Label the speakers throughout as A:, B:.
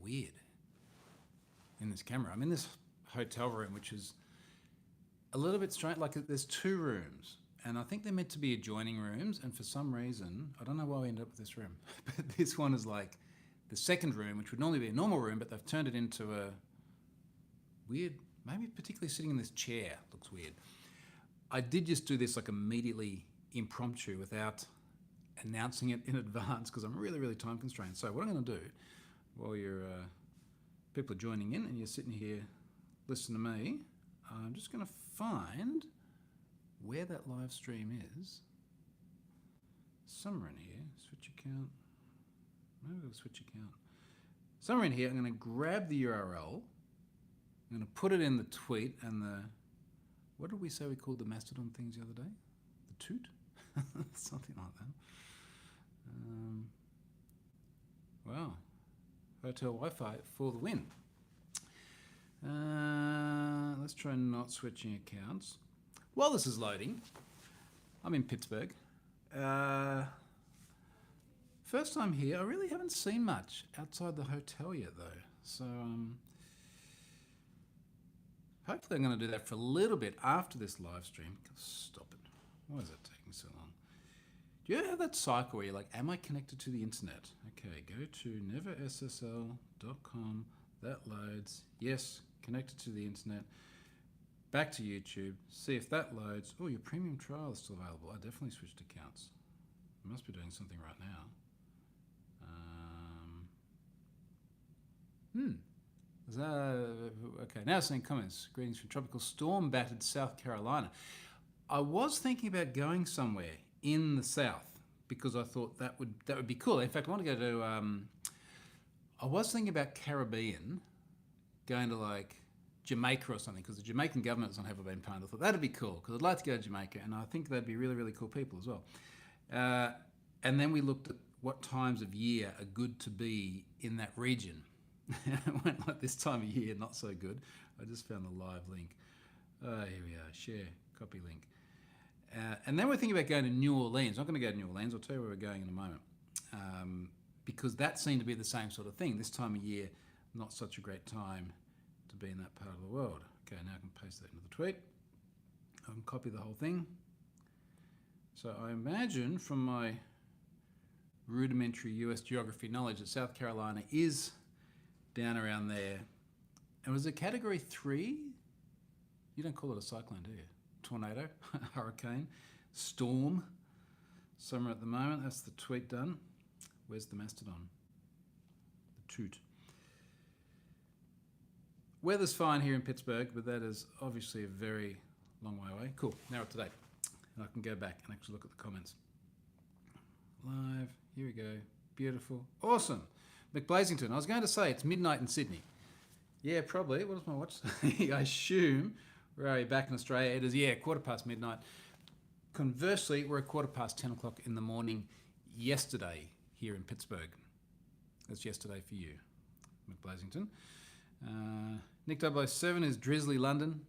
A: weird in this camera. I'm in this hotel room, which is a little bit strange. Like there's two rooms, and I think they're meant to be adjoining rooms. And for some reason, I don't know why we ended up with this room, but this one is like the second room, which would normally be a normal room, but they've turned it into a weird, maybe particularly sitting in this chair looks weird. I did just do this like immediately impromptu without announcing it in advance because I'm really, really time constrained. So what I'm going to do while people are joining in and you're sitting here listening to me, I'm just going to find where that live stream is. Somewhere in here, switch account. Maybe we'll switch account. Somewhere in here, I'm going to grab the URL. I'm going to put it in the tweet and what did we say we called the Mastodon things the other day? The toot? Something like that. Wow. Hotel Wi-Fi for the win. Let's try not switching accounts. While this is loading, I'm in Pittsburgh. First time here, I really haven't seen much outside the hotel yet though. So hopefully I'm going to do that for a little bit after this live stream. Stop it. Why is it taking so long? Do you ever have that cycle where you're like, am I connected to the internet? Okay, go to neverssl.com. That loads. Yes, connected to the internet. Back to YouTube. See if that loads. Oh, your premium trial is still available. I definitely switched accounts. I must be doing something right now. Is that, okay, now seeing comments. Greetings from tropical storm-battered South Carolina. I was thinking about going somewhere in the south because I thought that would be cool. In fact, I want to go to. I was thinking about Caribbean, going to like Jamaica or something because the Jamaican government doesn't have a been paying. I thought that'd be cool because I'd like to go to Jamaica and I think they'd be really, really cool people as well. And then we looked at what times of year are good to be in that region. It went like this time of year, not so good. I just found the live link. Here we are, share, copy link. And then we're thinking about going to New Orleans. I'm not going to go to New Orleans. I'll tell you where we're going in a moment. Because that seemed to be the same sort of thing. This time of year, not such a great time to be in that part of the world. Okay, now I can paste that into the tweet. I can copy the whole thing. So I imagine from my rudimentary US geography knowledge that South Carolina is down around there. And was it category 3? You don't call it a cyclone, do you? Tornado, hurricane, storm, somewhere at the moment. That's the tweet done. Where's the Mastodon? The toot. Weather's fine here in Pittsburgh, but that is obviously a very long way away. Cool, now up to date. And I can go back and actually look at the comments. Live, here we go. Beautiful, awesome. McBlazington, I was going to say it's midnight in Sydney. Yeah, probably. What does my watch say? I assume, where are you, back in Australia? It is, 1:15 midnight. Conversely, we're at 10:15 o'clock in the morning yesterday here in Pittsburgh. That's yesterday for you, McBlazington. Nick 007 is Drizzly London.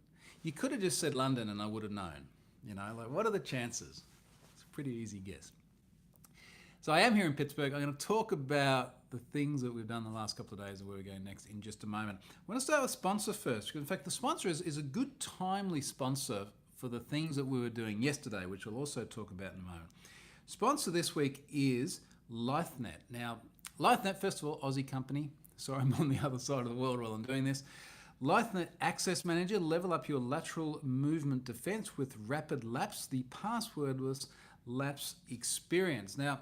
A: You could have just said London and I would have known. You know, like what are the chances? It's a pretty easy guess. So I am here in Pittsburgh. I'm going to talk about the things that we've done the last couple of days and where we're going next in just a moment. I want to start with sponsor first, because in fact the sponsor is a good timely sponsor for the things that we were doing yesterday, which we'll also talk about in a moment. Sponsor this week is Lnet. Now, Lnet, first of all, Aussie company. Sorry, I'm on the other side of the world while I'm doing this. Lnet Access Manager, level up your lateral movement defense with rapid lapse, the passwordless lapse experience. Now,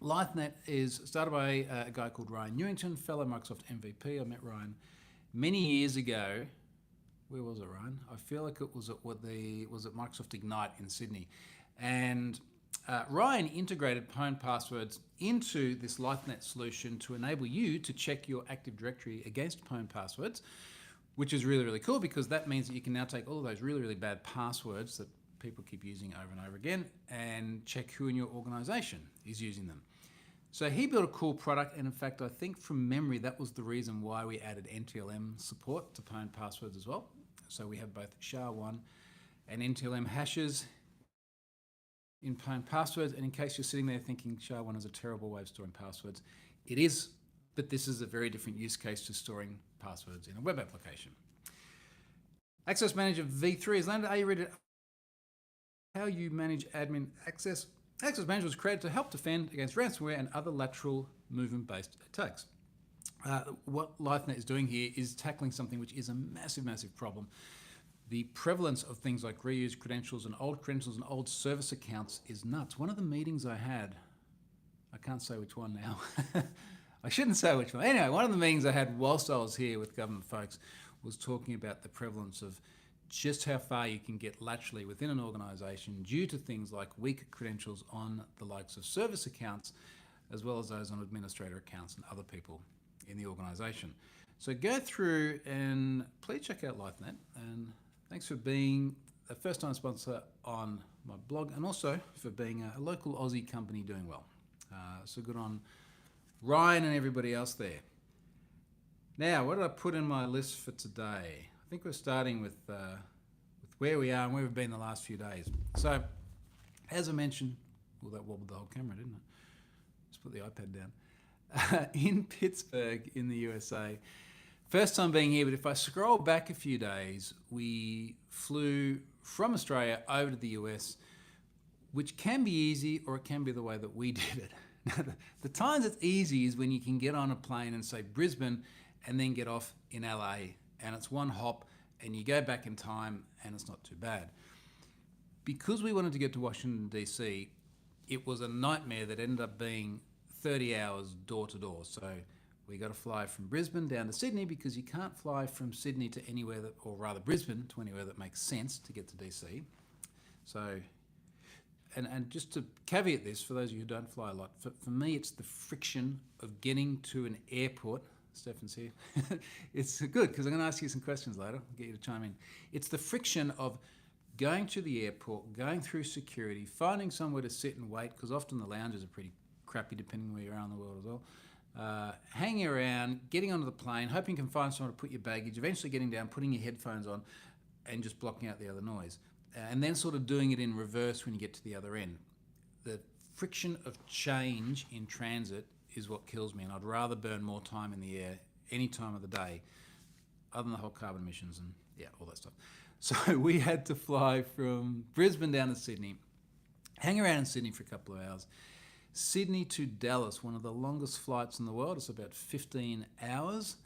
A: Lnet is started by a guy called Ryan Newington, fellow Microsoft MVP. I met Ryan many years ago. Where was it, Ryan? I feel like it was at Microsoft Ignite in Sydney. And Ryan integrated Pwn passwords into this Lnet solution to enable you to check your Active Directory against Pwn passwords, which is really, really cool because that means that you can now take all of those really, really bad passwords that people keep using over and over again and check who in your organization is using them. So he built a cool product, and in fact, I think from memory, that was the reason why we added NTLM support to Pwn passwords as well. So we have both SHA-1 and NTLM hashes in Pwn passwords. And in case you're sitting there thinking SHA-1 is a terrible way of storing passwords, it is But this is a very different use case to storing passwords in a web application. Access Manager v3 is landed. Are you ready to how you manage admin access? Access Manager was created to help defend against ransomware and other lateral movement-based attacks. What Lnet is doing here is tackling something which is a massive, massive problem. The prevalence of things like reused credentials and old service accounts is nuts. One of the meetings I had, I can't say which one now. I shouldn't say which one. Anyway, one of the meetings I had whilst I was here with government folks was talking about the prevalence of just how far you can get laterally within an organisation due to things like weak credentials on the likes of service accounts, as well as those on administrator accounts and other people in the organisation. So go through and please check out Lnet, and thanks for being a first-time sponsor on my blog, and also for being a local Aussie company doing well. So good on Ryan and everybody else there. Now, what did I put in my list for today? I think we're starting with where we are and where we've been the last few days. So, as I mentioned, well, that wobbled the whole camera, didn't it? Just put the iPad down. In Pittsburgh, in the USA. First time being here, but if I scroll back a few days, we flew from Australia over to the US, which can be easy or it can be the way that we did it. Now, the times it's easy is when you can get on a plane and say Brisbane and then get off in LA, and it's one hop and you go back in time and it's not too bad. Because we wanted to get to Washington DC, it was a nightmare that ended up being 30 hours door to door. So we got to fly from Brisbane down to Sydney because you can't fly from Sydney to anywhere that, or rather Brisbane to anywhere that makes sense to get to DC. So, and just to caveat this, for those of you who don't fly a lot, for me it's the friction of getting to an airport. Stefan's here. It's good because I'm going to ask you some questions later. I'll get you to chime in. It's the friction of going to the airport, going through security, finding somewhere to sit and wait, because often the lounges are pretty crappy depending where you are in the world as well. Hanging around, getting onto the plane, hoping you can find somewhere to put your baggage, eventually getting down, putting your headphones on and just blocking out the other noise. And then sort of doing it in reverse when you get to the other end. The friction of change in transit is what kills me, and I'd rather burn more time in the air any time of the day, other than the whole carbon emissions and all that stuff. So we had to fly from Brisbane down to Sydney, hang around in Sydney for a couple of hours. Sydney to Dallas, one of the longest flights in the world. It's about 15 hours.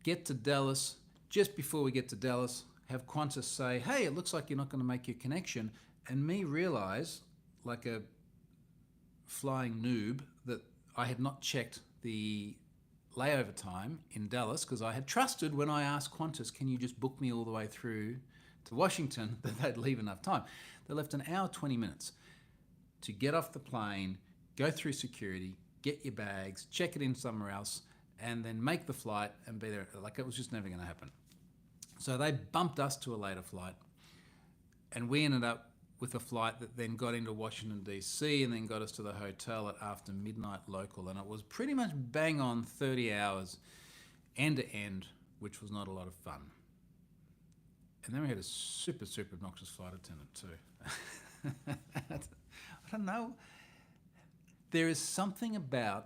A: Get to Dallas. Just before we get to Dallas, have Qantas say, hey, it looks like you're not going to make your connection. And me realise, like a flying noob, that I had not checked the layover time in Dallas because I had trusted when I asked Qantas, can you just book me all the way through to Washington, that they'd leave enough time. They left an hour, 20 minutes to get off the plane, go through security, get your bags, check it in somewhere else, and then make the flight and be there. Like, it was just never going to happen. So they bumped us to a later flight, and we ended up with a flight that then got into Washington DC and then got us to the hotel at after midnight local, and it was pretty much bang on 30 hours end to end, which was not a lot of fun. And then we had a super, super obnoxious flight attendant too. I don't know. There is something about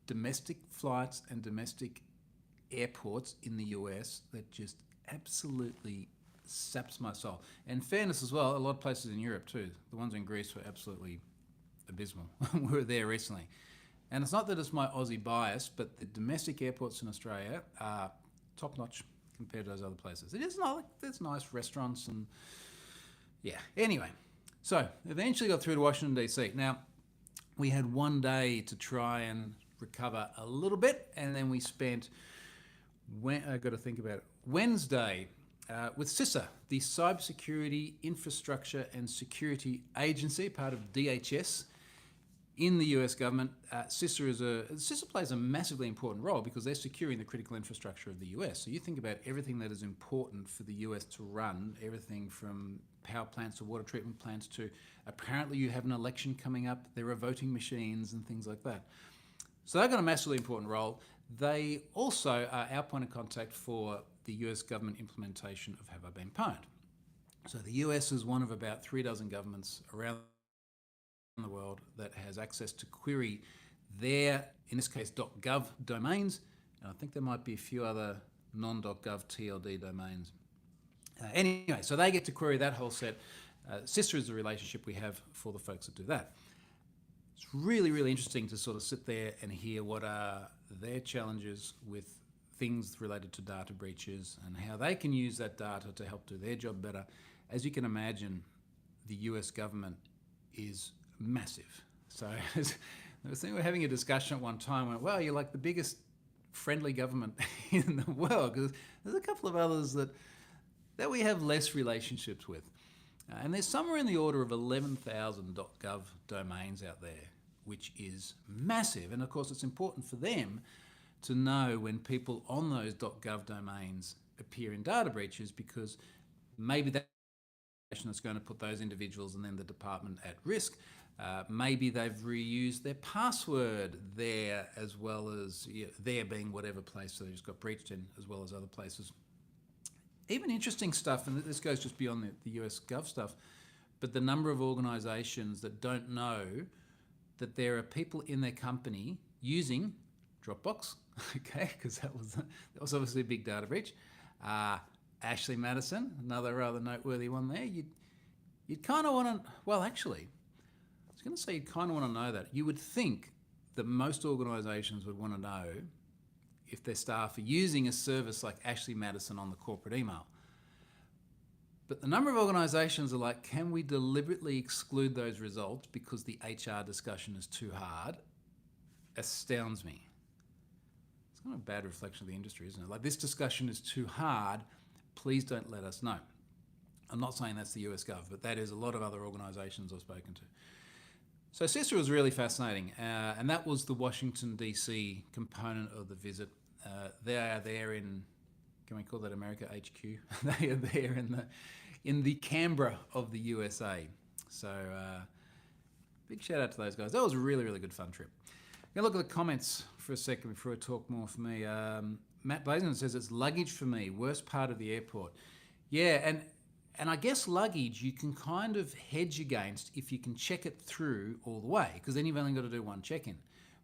A: domestic flights and domestic airports in the US that just absolutely saps my soul. And fairness as well, a lot of places in Europe too. The ones in Greece were absolutely abysmal. We were there recently. And it's not that it's my Aussie bias, but the domestic airports in Australia are top-notch compared to those other places. It is not like there's nice restaurants and Anyway, so eventually got through to Washington DC. Now, we had one day to try and recover a little bit, and then we spent, I've got to think about it, Wednesday with CISA, the Cybersecurity Infrastructure and Security Agency, part of DHS in the US government. CISA plays a massively important role because they're securing the critical infrastructure of the US. So you think about everything that is important for the US to run, everything from power plants to water treatment plants to apparently you have an election coming up, there are voting machines and things like that. So they've got a massively important role. They also are our point of contact for the US government implementation of Have I Been Pwned? So the US is one of about 3 dozen governments around the world that has access to query their, in this case, .gov domains And I think there might be a few other non.gov TLD domains. Anyway, so they get to query that whole set. CISA is the relationship we have for the folks that do that. It's really, really interesting to sort of sit there and hear what are their challenges with things related to data breaches and how they can use that data to help do their job better. As you can imagine, the US government is massive. So we're having a discussion at one time where, well, you're like the biggest friendly government in the world, because there's a couple of others that we have less relationships with. And there's somewhere in the order of 11,000 .gov domains out there, which is massive. And of course, it's important for them to know when people on those .gov domains appear in data breaches, because maybe that is going to put those individuals and then the department at risk. Maybe they've reused their password there, as well as there being whatever place so they just got breached in, as well as other places. Even interesting stuff, and this goes just beyond the US Gov stuff, but the number of organisations that don't know that there are people in their company using Dropbox, okay, because that was obviously a big data breach. Ashley Madison, another rather noteworthy one there. You'd kind of want to, well, actually, I was going to say you'd kind of want to know that. You would think that most organisations would want to know if their staff are using a service like Ashley Madison on the corporate email. But the number of organisations are like, can we deliberately exclude those results because the HR discussion is too hard, astounds me. It's kind of a bad reflection of the industry, isn't it? Like, this discussion is too hard, please don't let us know. I'm not saying that's the US Gov, but that is a lot of other organisations I've spoken to. So CISA was really fascinating, and that was the Washington, D.C. component of the visit. They are there in, can we call that America HQ? They are there in the Canberra of the USA. So big shout out to those guys. That was a really, really good fun trip. I'm going to look at the comments for a second before I talk more for me. Matt Blazen says, it's luggage for me, worst part of the airport. Yeah, and I guess luggage you can kind of hedge against if you can check it through all the way, because then you've only got to do one check-in.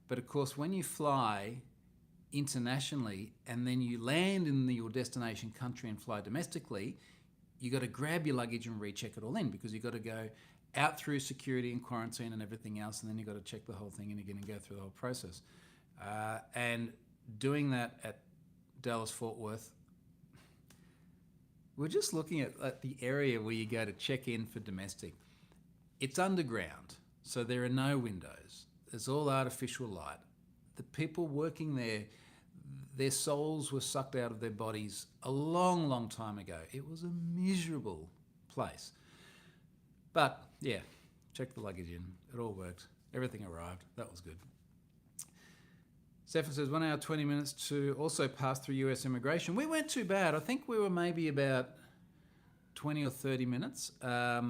A: But of course, when you fly internationally and then you land in your destination country and fly domestically, you got to grab your luggage and recheck it all in, because you've got to go out through security and quarantine and everything else, and then you've got to check the whole thing in again and go through the whole process. And doing that at Dallas-Fort Worth, we're just looking at the area where you go to check in for domestic. It's underground, so there are no windows. It's all artificial light. The people working there, their souls were sucked out of their bodies a long, long time ago. It was a miserable place. But yeah, check the luggage in. It all worked. Everything arrived. That was good. Zephyr says 1 hour, 20 minutes to also pass through US immigration. We weren't too bad. I think we were maybe about 20 or 30 minutes. That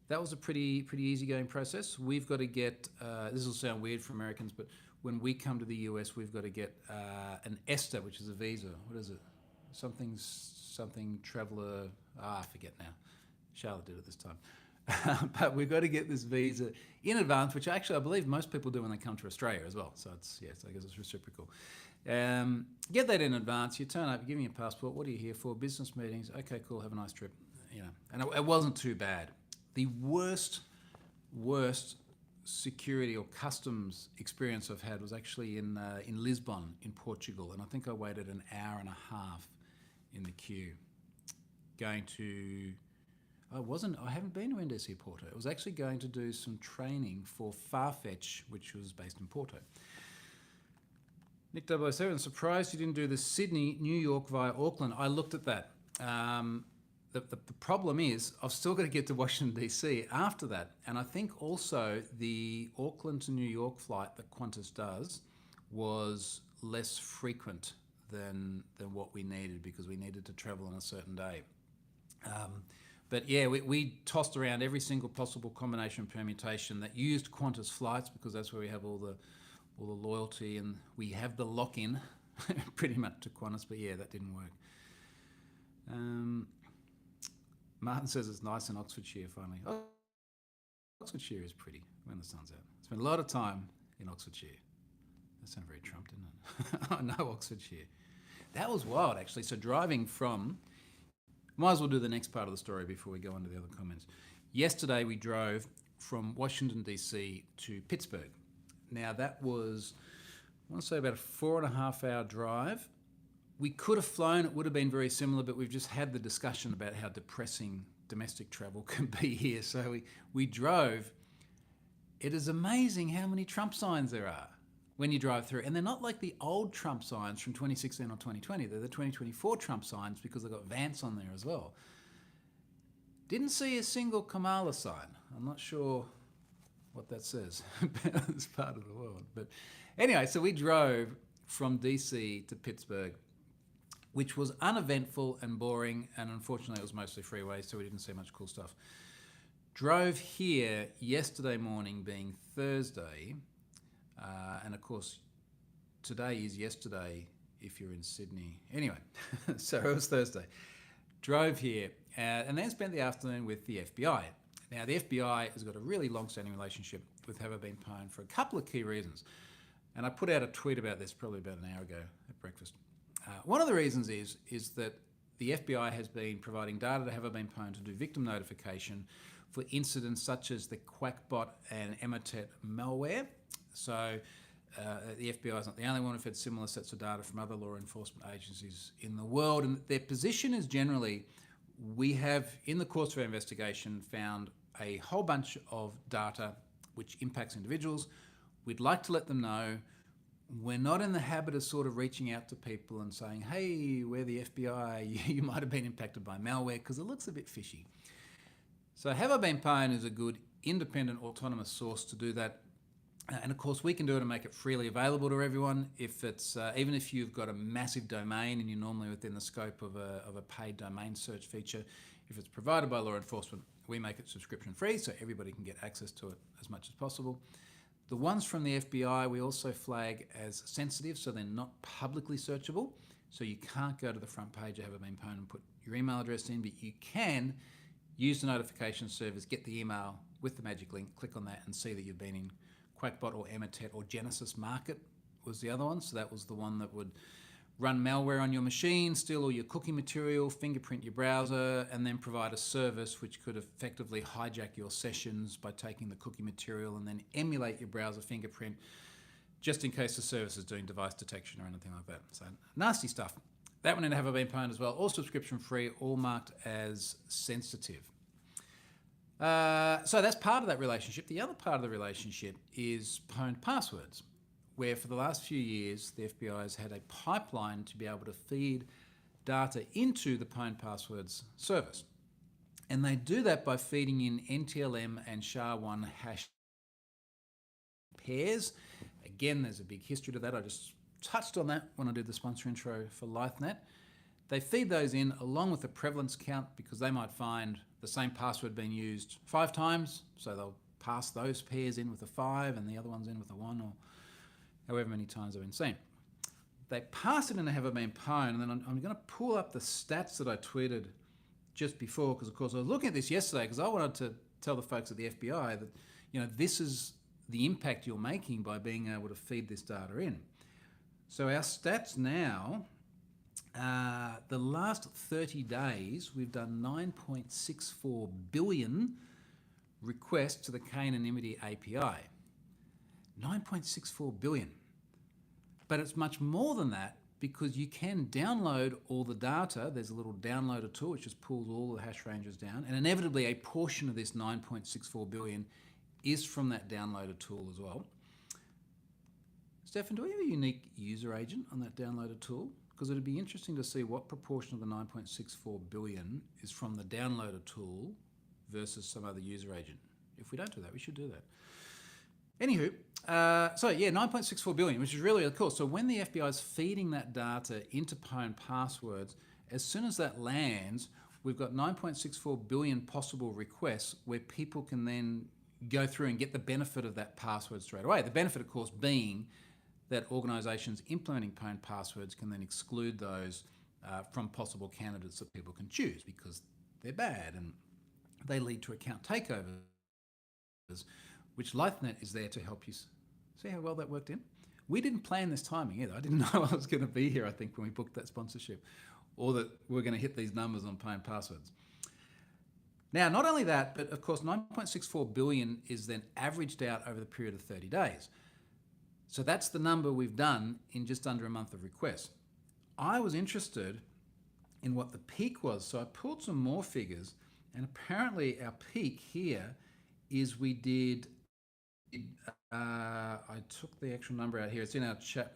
A: was a pretty easygoing process. We've got to get, this will sound weird for Americans, but when we come to the US, we've got to get an ESTA, which is a visa. What is it? Something traveller, I forget now. Charlotte did it this time. But we've got to get this visa in advance, which actually I believe most people do when they come to Australia as well. So it's, yes, I guess it's reciprocal. Get that in advance. You turn up, you give me your passport. What are you here for? Business meetings. Okay, cool. Have a nice trip. You know, and it wasn't too bad. The worst security or customs experience I've had was actually in Lisbon, in Portugal, and I think I waited an hour and a half in the queue, going to. I haven't been to NDC Porto. I was actually going to do some training for Farfetch, which was based in Porto. Nick 007, surprised you didn't do the Sydney, New York via Auckland. I looked at that. The problem is I've still got to get to Washington, D.C. after that. And I think also the Auckland to New York flight that Qantas does was less frequent than what we needed, because we needed to travel on a certain day. But yeah, we tossed around every single possible combination permutation that used Qantas flights, because that's where we have all the loyalty, and we have the lock-in pretty much to Qantas. But yeah, that didn't work. Martin says it's nice in Oxfordshire finally. Oxfordshire is pretty when the sun's out. Spent a lot of time in Oxfordshire. That sounded very Trump, didn't it? Oh, no, Oxfordshire. That was wild, actually. So driving from... Might as well do the next part of the story before we go on to the other comments. Yesterday, we drove from Washington, D.C. to Pittsburgh. Now, that was, I want to say, about a 4.5 hour drive. We could have flown. It would have been very similar, but we've just had the discussion about how depressing domestic travel can be here. So we drove. It is amazing how many Trump signs there are when you drive through. And they're not like the old Trump signs from 2016 or 2020. They're the 2024 Trump signs because they've got Vance on there as well. Didn't see a single Kamala sign. I'm not sure what that says about this part of the world. But anyway, so we drove from DC to Pittsburgh, which was uneventful and boring, and unfortunately it was mostly freeways, so we didn't see much cool stuff. Drove here yesterday morning, being Thursday, and of course today is yesterday if you're in Sydney. Anyway, so it was Thursday. Drove here and then spent the afternoon with the FBI. Now, the FBI has got a really long-standing relationship with Have I Been Pwned for a couple of key reasons. And I put out a tweet about this probably about an hour ago at breakfast. One of the reasons is that the FBI has been providing data to Have I Been Pwned to do victim notification for incidents such as the Quackbot and Lnet malware. So the FBI is not the only one who've had similar sets of data from other law enforcement agencies in the world. And their position is generally, we have, in the course of our investigation, found a whole bunch of data which impacts individuals. We'd like to let them know. We're not in the habit of sort of reaching out to people and saying, hey, we're the FBI, you might have been impacted by malware, because it looks a bit fishy. So Have I Been Pwned is a good independent autonomous source to do that. And of course, we can do it and make it freely available to everyone. If it's even if you've got a massive domain and you're normally within the scope of a paid domain search feature, if it's provided by law enforcement, we make it subscription free so everybody can get access to it as much as possible. The ones from the FBI we also flag as sensitive, so they're not publicly searchable. So you can't go to the front page of Have I Been Pwned and put your email address in, but you can use the notification service, get the email with the magic link, click on that and see that you've been in Quackbot or Lnet or Genesis Market was the other one. So that was the one that would run malware on your machine, steal all your cookie material, fingerprint your browser, and then provide a service which could effectively hijack your sessions by taking the cookie material and then emulate your browser fingerprint just in case the service is doing device detection or anything like that. So nasty stuff. That one in Have I Been Pwned as well, all subscription free, all marked as sensitive. So that's part of that relationship. The other part of the relationship is pwned passwords, where for the last few years, the FBI has had a pipeline to be able to feed data into the pwned passwords service. And they do that by feeding in NTLM and SHA-1 hash pairs. Again, there's a big history to that. I just touched on that when I did the sponsor intro for Lnet. They feed those in along with the prevalence count because they might find the same password being used 5 times. So they'll pass those pairs in with a 5 and the other ones in with a 1 or however many times they've been seen. They pass it in to Have I Been Pwned, and then I'm going to pull up the stats that I tweeted just before because, of course, I was looking at this yesterday because I wanted to tell the folks at the FBI that, this is the impact you're making by being able to feed this data in. So our stats now, the last 30 days, we've done 9.64 billion requests to the K-anonymity API. 9.64 billion. But it's much more than that because you can download all the data. There's a little downloader tool which just pulls all the hash ranges down. And inevitably, a portion of this 9.64 billion is from that downloader tool as well. Stefan, do we have a unique user agent on that downloader tool? Because it'd be interesting to see what proportion of the 9.64 billion is from the downloader tool versus some other user agent. If we don't do that, we should do that. Anywho, 9.64 billion, which is really cool. So when the FBI is feeding that data into pwned passwords, as soon as that lands, we've got 9.64 billion possible requests where people can then go through and get the benefit of that password straight away. The benefit, of course, being that organisations implementing pwned passwords can then exclude those from possible candidates that people can choose because they're bad and they lead to account takeovers, which Lnet is there to help you. See how well that worked in? We didn't plan this timing either. I didn't know I was going to be here, I think, when we booked that sponsorship, or that we're going to hit these numbers on paying passwords. Now, not only that, but of course 9.64 billion is then averaged out over the period of 30 days. So that's the number we've done in just under a month of requests. I was interested in what the peak was, so I pulled some more figures, and apparently our peak here is we did, I took the actual number out here. It's in our chat,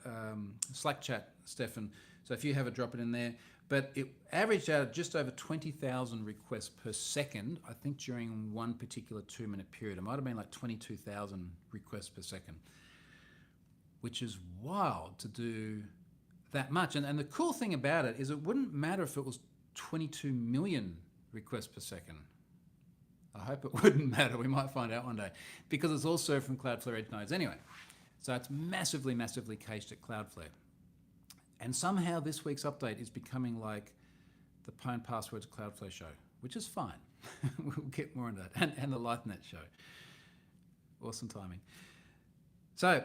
A: Slack chat, Stefan. So if you have it, drop it in there. But it averaged out just over 20,000 requests per second, I think during one particular 2-minute period. It might have been like 22,000 requests per second, which is wild to do that much. And the cool thing about it is it wouldn't matter if it was 22 million requests per second. I hope it wouldn't matter. We might find out one day, because it's all served from Cloudflare Edge nodes anyway. So it's massively, massively cached at Cloudflare. And somehow this week's update is becoming like the Pwn Passwords Cloudflare show, which is fine. We'll get more into that. And the Lnet show. Awesome timing. So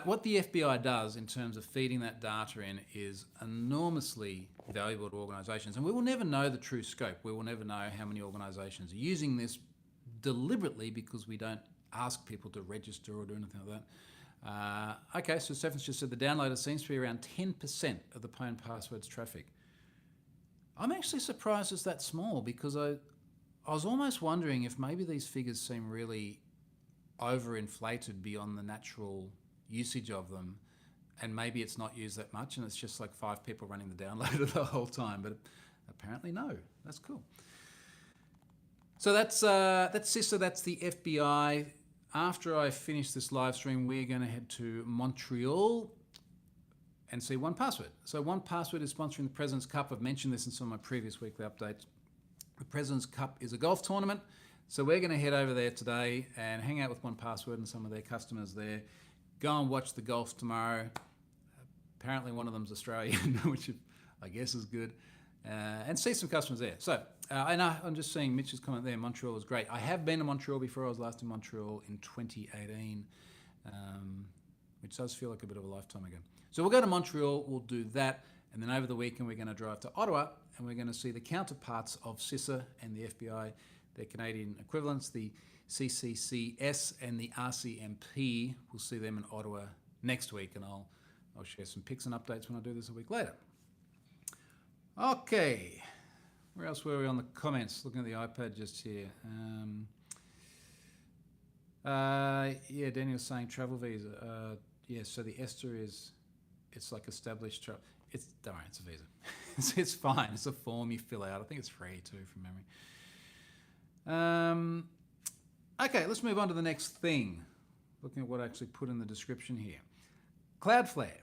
A: what the FBI does in terms of feeding that data in is enormously valuable to organisations. And we will never know the true scope. We will never know how many organisations are using this deliberately, because we don't ask people to register or do anything like that. Okay, so Stefan's just said the downloader seems to be around 10% of the Pwn Passwords traffic. I'm actually surprised it's that small, because I was almost wondering if maybe these figures seem really overinflated beyond the natural usage of them, and maybe it's not used that much and it's just like 5 people running the downloader the whole time, but apparently no. That's cool. So that's CISA, that's the FBI. After I finish this live stream, we're going to head to Montreal and see 1Password. So 1Password is sponsoring the President's Cup. I've mentioned this in some of my previous weekly updates. The President's Cup is a golf tournament. So we're going to head over there today and hang out with 1Password and some of their customers there. Go and watch the golf tomorrow. Apparently one of them's Australian, which I guess is good. And see some customers there. So I know, I'm just seeing Mitch's comment there. Montreal was great. I have been to Montreal before. I was last in Montreal in 2018, which does feel like a bit of a lifetime ago. So we'll go to Montreal, we'll do that, and then over the weekend we're going to drive to Ottawa, and we're going to see the counterparts of CISA and the FBI, their Canadian equivalents, the CCCS and the RCMP. We'll see them in Ottawa next week, and I'll share some pics and updates when I do this a week later. Okay, where else were we on the comments? Looking at the iPad just here. Yeah, Daniel's saying travel visa. Yeah, so the ESTA it's like established travel. Don't worry, it's a visa. It's fine. It's a form you fill out. I think it's free too, from memory. Okay, let's move on to the next thing. Looking at what I actually put in the description here. Cloudflare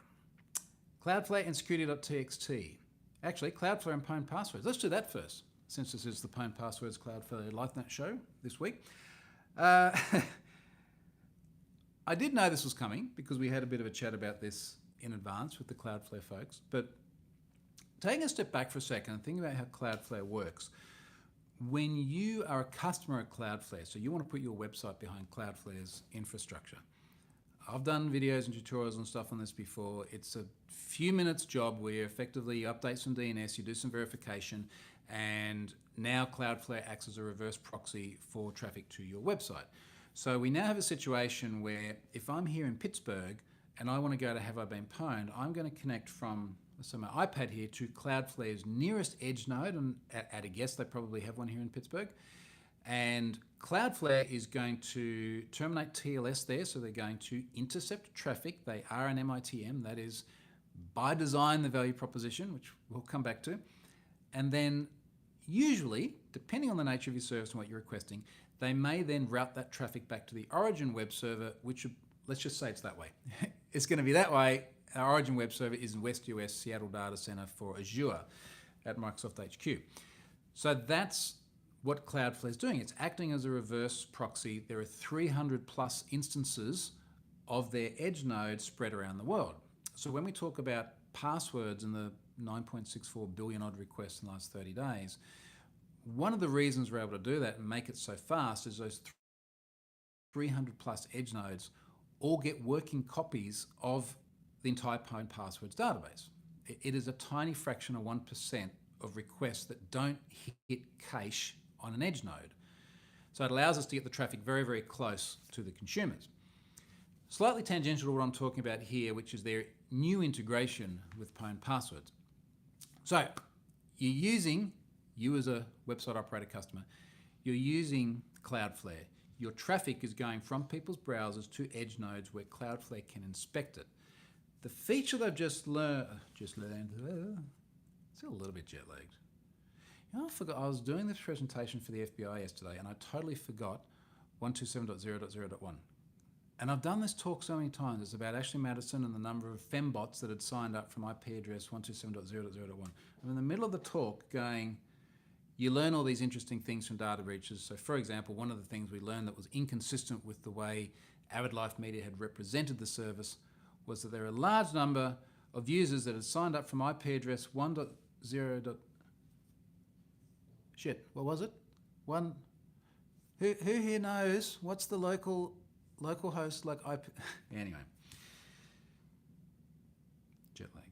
A: and Security.txt. Actually, Cloudflare and Pwn Passwords. Let's do that first, since this is the Pwn Passwords Cloudflare Lnet show this week. I did know this was coming because we had a bit of a chat about this in advance with the Cloudflare folks. But taking a step back for a second and thinking about how Cloudflare works. When you are a customer at Cloudflare, so you want to put your website behind Cloudflare's infrastructure. I've done videos and tutorials and stuff on this before. It's a few minutes job where effectively you update some DNS, you do some verification, and now Cloudflare acts as a reverse proxy for traffic to your website. So we now have a situation where if I'm here in Pittsburgh and I want to go to Have I Been Pwned, I'm going to connect from, so my iPad here, to Cloudflare's nearest edge node, and at a guess they probably have one here in Pittsburgh. And Cloudflare is going to terminate TLS there, so they're going to intercept traffic. They are an MITM, that is by design the value proposition, which we'll come back to. And then usually, depending on the nature of your service and what you're requesting, they may then route that traffic back to the origin web server, which, let's just say it's that way. It's going to be that way. Our origin web server is in West US, Seattle Data Center for Azure at Microsoft HQ. So that's what Cloudflare is doing. It's acting as a reverse proxy. There are 300 plus instances of their edge node spread around the world. So when we talk about passwords and the 9.64 billion odd requests in the last 30 days, one of the reasons we're able to do that and make it so fast is those 300 plus edge nodes or get working copies of the entire Pwn passwords database. It is a tiny fraction of 1% of requests that don't hit cache on an edge node. So it allows us to get the traffic very, very close to the consumers. Slightly tangential to what I'm talking about here, which is their new integration with Pwn passwords. So you as a website operator customer, you're using Cloudflare. Your traffic is going from people's browsers to edge nodes where Cloudflare can inspect it. The feature they've just learned, still a little bit jet lagged. You know, I forgot, I was doing this presentation for the FBI yesterday and I totally forgot 127.0.0.1. And I've done this talk so many times. It's about Ashley Madison and the number of fembots that had signed up from IP address 127.0.0.1. I'm in the middle of the talk going, you learn all these interesting things from data breaches. So for example, one of the things we learned that was inconsistent with the way Avid Life Media had represented the service was that there are a large number of users that had signed up from IP address 1.0. Shit, what was it? Who here knows what's the local host like IP? Anyway, jet lag.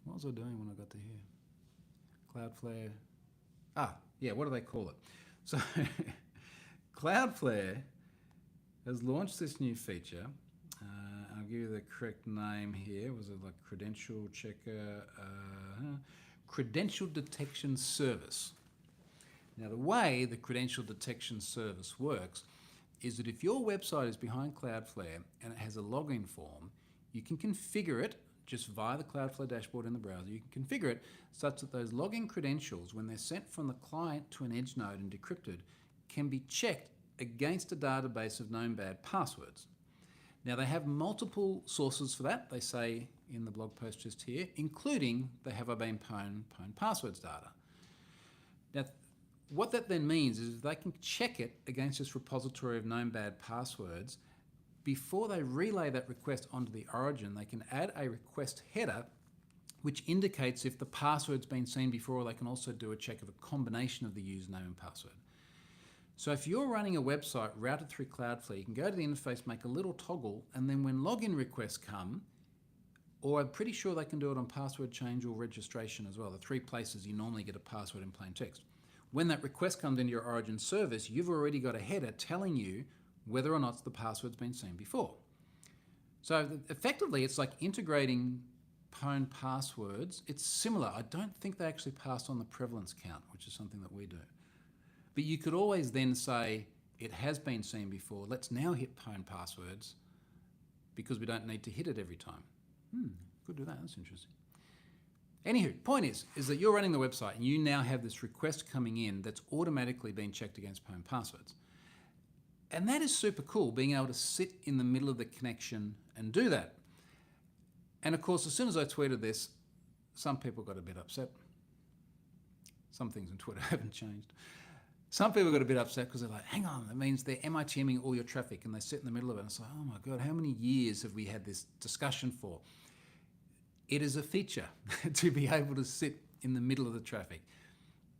A: What was I doing when I got to here? Cloudflare. Yeah, what do they call it? So Cloudflare has launched this new feature. I'll give you the correct name here. Was it like credential checker? Credential detection service. Now the way the credential detection service works is that if your website is behind Cloudflare and it has a login form, you can configure it just via the Cloudflare dashboard in the browser. You can configure it such that those login credentials, when they're sent from the client to an edge node and decrypted, can be checked against a database of known bad passwords. Now they have multiple sources for that, they say in the blog post just here, including the have I been pwned passwords data. Now, what that then means is they can check it against this repository of known bad passwords. Before they relay that request onto the origin, they can add a request header which indicates if the password's been seen before, or they can also do a check of a combination of the username and password. So if you're running a website routed through Cloudflare, you can go to the interface, make a little toggle, and then when login requests come, or I'm pretty sure they can do it on password change or registration as well, the three places you normally get a password in plain text. When that request comes into your origin service, you've already got a header telling you whether or not the password's been seen before. So effectively, it's like integrating pwned passwords. It's similar. I don't think they actually passed on the prevalence count, which is something that we do. But you could always then say, it has been seen before, let's now hit pwned passwords because we don't need to hit it every time. Could do that, that's interesting. Anywho, point is that you're running the website and you now have this request coming in that's automatically been checked against pwned passwords. And that is super cool, being able to sit in the middle of the connection and do that. And of course, as soon as I tweeted this, some people got a bit upset. Some things on Twitter haven't changed. Some people got a bit upset because they're like, hang on, that means they're MITMing all your traffic, and they sit in the middle of it and it's like, oh my God, how many years have we had this discussion for? It is a feature to be able to sit in the middle of the traffic,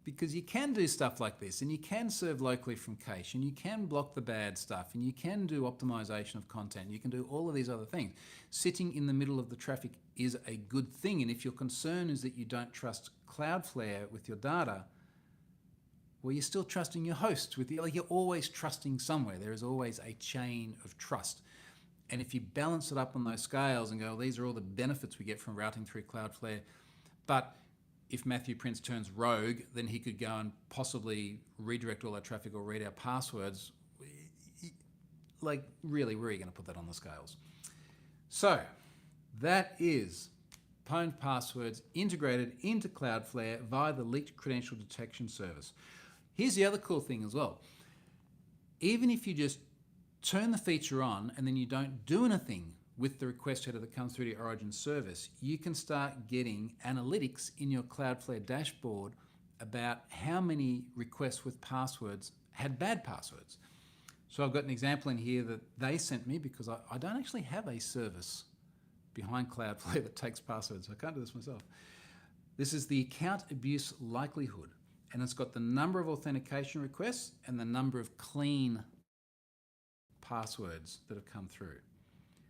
A: because you can do stuff like this and you can serve locally from cache and you can block the bad stuff and you can do optimization of content. You can do all of these other things. Sitting in the middle of the traffic is a good thing. And if your concern is that you don't trust Cloudflare with your data, well, you're still trusting your host with you're always trusting somewhere. There is always a chain of trust. And if you balance it up on those scales and go, well, these are all the benefits we get from routing through Cloudflare, but if Matthew Prince turns rogue, then he could go and possibly redirect all our traffic or read our passwords. Like, really, where are you going to put that on the scales? So that is pwned passwords integrated into Cloudflare via the leaked credential detection service. Here's the other cool thing as well. Even if you just turn the feature on and then you don't do anything with the request header that comes through to your origin service, you can start getting analytics in your Cloudflare dashboard about how many requests with passwords had bad passwords. So I've got an example in here that they sent me because I don't actually have a service behind Cloudflare that takes passwords. I can't do this myself. This is the account abuse likelihood, and it's got the number of authentication requests and the number of clean passwords that have come through.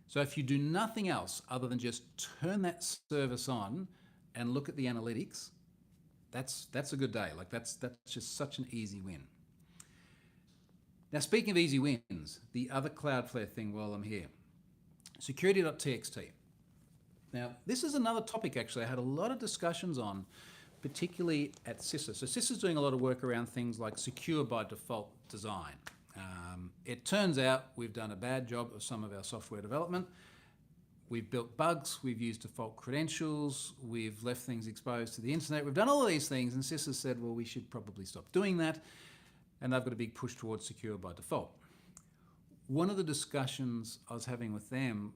A: So if you do nothing else other than just turn that service on and look at the analytics, that's a good day. Like that's just such an easy win. Now, speaking of easy wins, the other Cloudflare thing while I'm here, Security.txt. Now, this is another topic actually I had a lot of discussions on, particularly at CISA. So CISA is doing a lot of work around things like secure by default design. It turns out we've done a bad job of some of our software development. We've built bugs, we've used default credentials, we've left things exposed to the internet. We've done all of these things, and CISA said, well, we should probably stop doing that. And they've got a big push towards secure by default. One of the discussions I was having with them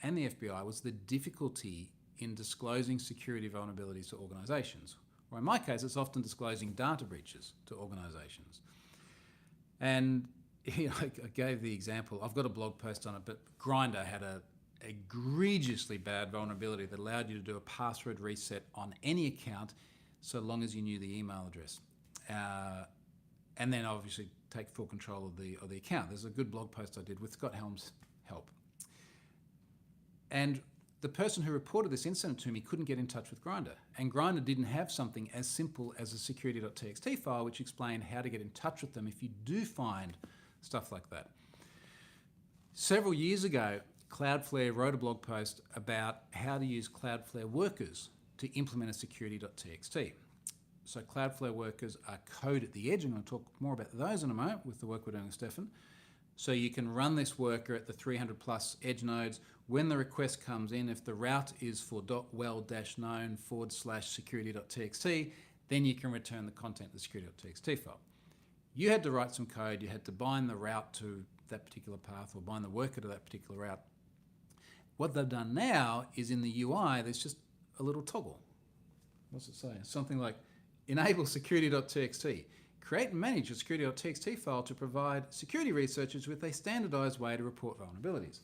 A: and the FBI was the difficulty in disclosing security vulnerabilities to organizations. Or in my case, it's often disclosing data breaches to organizations. And I gave the example, I've got a blog post on it, but Grindr had a egregiously bad vulnerability that allowed you to do a password reset on any account so long as you knew the email address. And then obviously take full control of the account. There's a good blog post I did with Scott Helm's help. And the person who reported this incident to me couldn't get in touch with Grindr. And Grindr didn't have something as simple as a security.txt file which explained how to get in touch with them if you do find stuff like that. Several years ago, Cloudflare wrote a blog post about how to use Cloudflare workers to implement a security.txt. So Cloudflare workers are code at the edge. I'm going to talk more about those in a moment with the work we're doing with Stefan. So you can run this worker at the 300 plus edge nodes. When the request comes in, if the route is for .well-known/security.txt, then you can return the content of the security.txt file. You had to write some code. You had to bind the route to that particular path or bind the worker to that particular route. What they've done now is in the UI, there's just a little toggle. What's it say? Something like enable security.txt. Create and manage a security.txt file to provide security researchers with a standardized way to report vulnerabilities.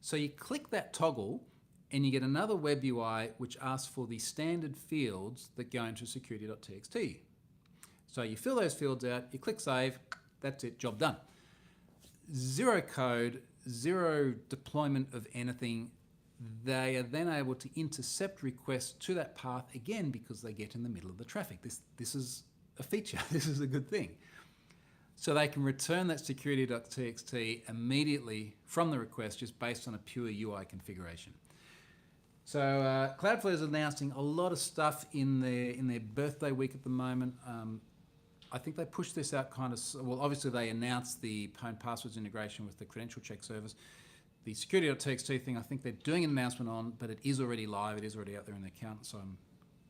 A: So you click that toggle and you get another web UI which asks for the standard fields that go into security.txt. So you fill those fields out, you click save, that's it, job done. Zero code, zero deployment of anything. They are then able to intercept requests to that path again because they get in the middle of the traffic. This is a feature. This is a good thing. So they can return that security.txt immediately from the request just based on a pure UI configuration. So Cloudflare is announcing a lot of stuff in their birthday week at the moment. I think they pushed this out kind of, well, obviously they announced the Pwn Passwords integration with the credential check service. The security.txt thing, I think they're doing an announcement on, but it is already live. It is already out there in the account, so I'm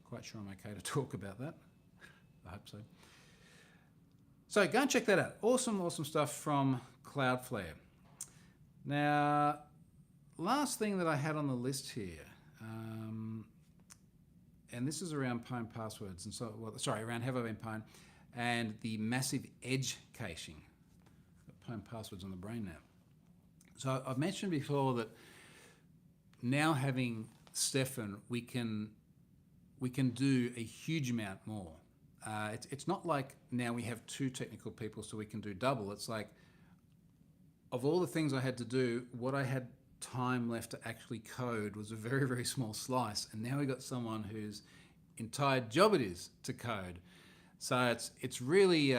A: quite sure I'm okay to talk about that. I hope so. So go and check that out. Awesome, awesome stuff from Cloudflare. Now, last thing that I had on the list here, and this is around Pwn Passwords, and so, well, sorry, around Have I Been Pwned, and the massive edge caching. Pwn Passwords on the brain now. So I've mentioned before that now having Stefan, we can do a huge amount more. It's not like now we have two technical people so we can do double. It's like, of all the things I had to do, what I had time left to actually code was a very, very small slice. And now we've got someone whose entire job it is to code. So it's really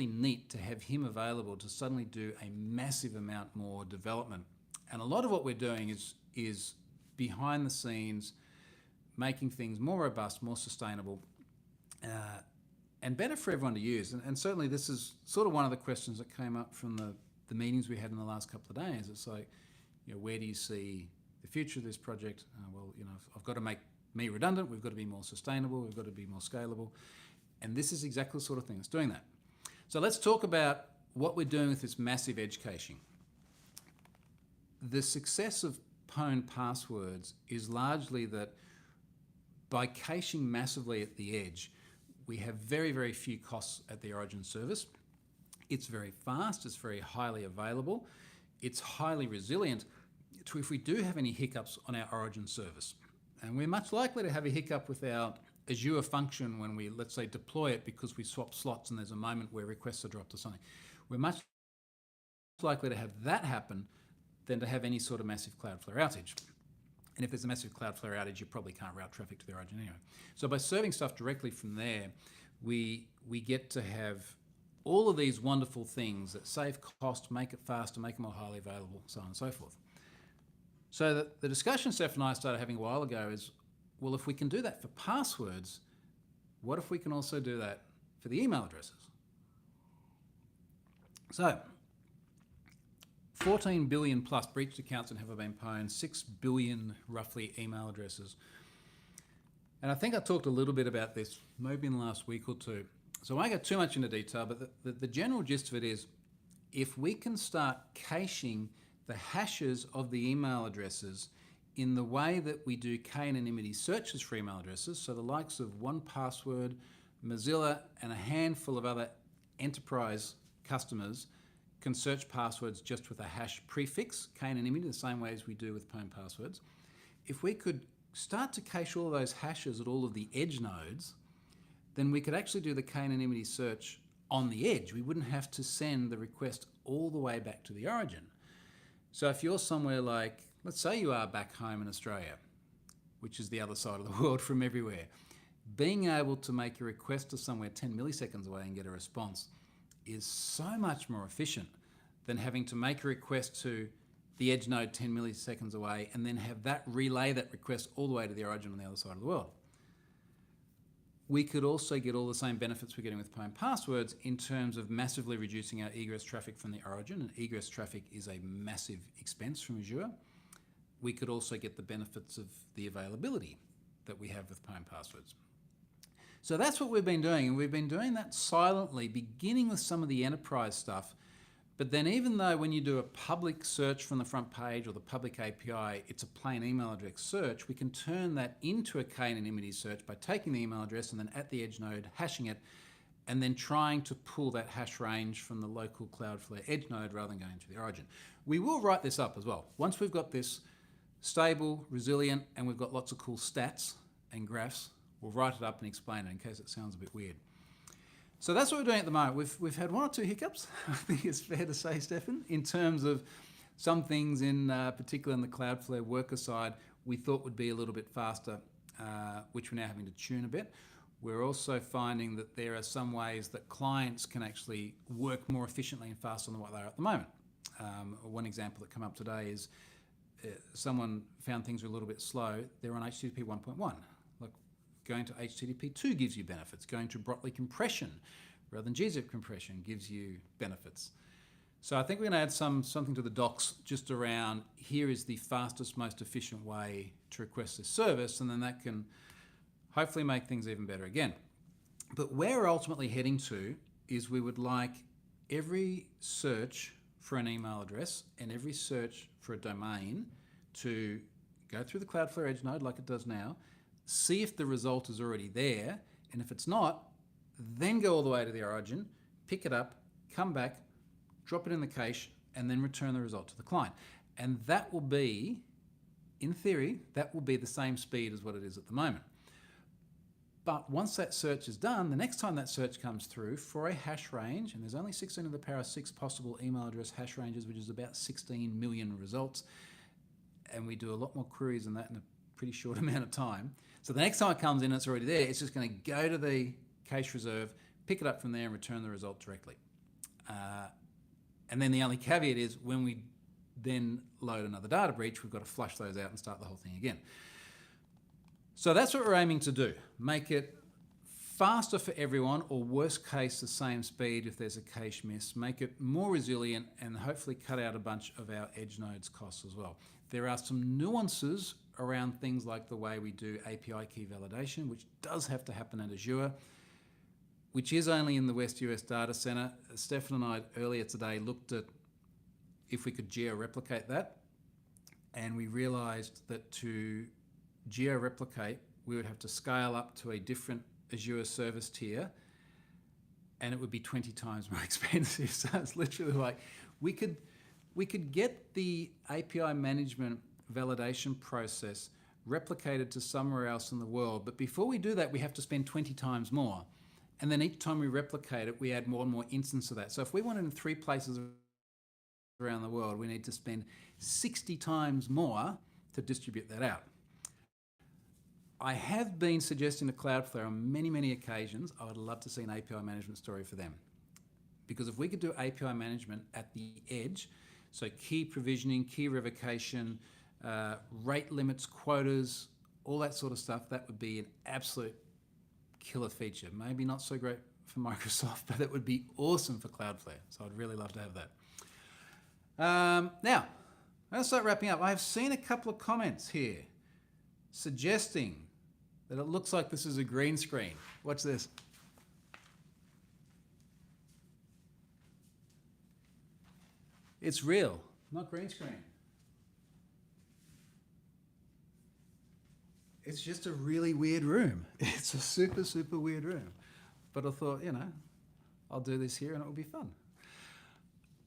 A: neat to have him available to suddenly do a massive amount more development. And a lot of what we're doing is behind the scenes, making things more robust, more sustainable, and better for everyone to use. And certainly this is sort of one of the questions that came up from the meetings we had in the last couple of days. It's like, where do you see the future of this project? Well, I've got to make me redundant. We've got to be more sustainable. We've got to be more scalable. And this is exactly the sort of thing that's doing that. So let's talk about what we're doing with this massive edge caching. The success of Pwn Passwords is largely that by caching massively at the edge, we have very, very few costs at the origin service. It's very fast, it's very highly available, it's highly resilient to if we do have any hiccups on our origin service. And we're much likely to have a hiccup with our Azure function when we, let's say, deploy it because we swap slots and there's a moment where requests are dropped or something. We're much likely to have that happen than to have any sort of massive Cloudflare outage. And if there's a massive Cloudflare outage, you probably can't route traffic to the origin anyway. So by serving stuff directly from there, we get to have all of these wonderful things that save cost, make it faster, make it more highly available, so on and so forth. So the discussion Steph and I started having a while ago is, well, if we can do that for passwords, what if we can also do that for the email addresses? So 14 billion plus breached accounts and have been pwned, 6 billion roughly email addresses. And I think I talked a little bit about this maybe in the last week or two. So I won't go too much into detail, but the general gist of it is, if we can start caching the hashes of the email addresses in the way that we do k-anonymity searches for email addresses, so the likes of 1Password, Mozilla, and a handful of other enterprise customers can search passwords just with a hash prefix, k-anonymity, the same way as we do with pwned passwords. If we could start to cache all of those hashes at all of the edge nodes, then we could actually do the k-anonymity search on the edge. We wouldn't have to send the request all the way back to the origin. So if you're somewhere like, let's say you are back home in Australia, which is the other side of the world from everywhere, being able to make a request to somewhere 10 milliseconds away and get a response is so much more efficient than having to make a request to the edge node 10 milliseconds away and then have that relay that request all the way to the origin on the other side of the world. We could also get all the same benefits we're getting with pwned passwords in terms of massively reducing our egress traffic from the origin, and egress traffic is a massive expense from Azure. We could also get the benefits of the availability that we have with pwned passwords. So that's what we've been doing, and we've been doing that silently, beginning with some of the enterprise stuff. But then even though when you do a public search from the front page or the public API, it's a plain email address search, we can turn that into a k-anonymity search by taking the email address and then at the edge node hashing it, and then trying to pull that hash range from the local Cloudflare edge node rather than going to the origin. We will write this up as well. Once we've got this stable, resilient, and we've got lots of cool stats and graphs, we'll write it up and explain it in case it sounds a bit weird. So that's what we're doing at the moment. We've had one or two hiccups, I think it's fair to say, Stefan, in terms of some things in particular in the Cloudflare worker side we thought would be a little bit faster, which we're now having to tune a bit. We're also finding that there are some ways that clients can actually work more efficiently and faster than what they are at the moment. One example that came up today is someone found things were a little bit slow. They're on HTTP 1.1. Going to HTTP 2 gives you benefits. Going to Brotli compression rather than gzip compression gives you benefits. So I think we're going to add something to the docs just around, here is the fastest, most efficient way to request this service, and then that can hopefully make things even better again. But where we're ultimately heading to is we would like every search for an email address and every search for a domain to go through the Cloudflare edge node like it does now, see if the result is already there, and if it's not, then go all the way to the origin, pick it up, come back, drop it in the cache, and then return the result to the client. And that will be, in theory, that will be the same speed as what it is at the moment. But once that search is done, the next time that search comes through for a hash range, and there's only 16 to the power of 6 possible email address hash ranges, which is about 16 million results, and we do a lot more queries than that in a pretty short amount of time. So the next time it comes in, it's already there. It's just going to go to the cache reserve, pick it up from there, and return the result directly. And then the only caveat is when we then load another data breach, we've got to flush those out and start the whole thing again. So that's what we're aiming to do. Make it faster for everyone, or worst case, the same speed if there's a cache miss. Make it more resilient and hopefully cut out a bunch of our edge nodes costs as well. There are some nuances around things like the way we do API key validation, which does have to happen at Azure, which is only in the West US data center. Stefan and I earlier today looked at if we could geo-replicate that, and we realized that to geo-replicate, we would have to scale up to a different Azure service tier, and it would be 20 times more expensive. So it's literally like, we could get the API management validation process replicated to somewhere else in the world, but before we do that, we have to spend 20 times more. And then each time we replicate it, we add more and more instances of that. So if we wanted in 3 places around the world, we need to spend 60 times more to distribute that out. I have been suggesting to Cloudflare on many, many occasions, I would love to see an API management story for them. Because if we could do API management at the edge, so key provisioning, key revocation, rate limits, quotas, all that sort of stuff, that would be an absolute killer feature. Maybe not so great for Microsoft, but it would be awesome for Cloudflare. So I'd really love to have that. Now, I'm going to start wrapping up. I've seen a couple of comments here suggesting that it looks like this is a green screen. Watch this. It's real, not green screen. It's just a really weird room. It's a super, super weird room. But I thought, you know, I'll do this here and it will be fun.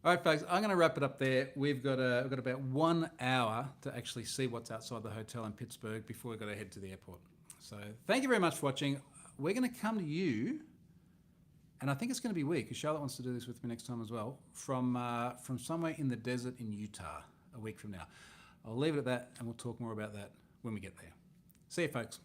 A: All right, folks, I'm going to wrap it up there. We've got about 1 hour to actually see what's outside the hotel in Pittsburgh before we've got to head to the airport. So thank you very much for watching. We're going to come to you, and I think it's going to be weird because Charlotte wants to do this with me next time as well, from somewhere in the desert in Utah a week from now. I'll leave it at that, and we'll talk more about that when we get there. See you, folks.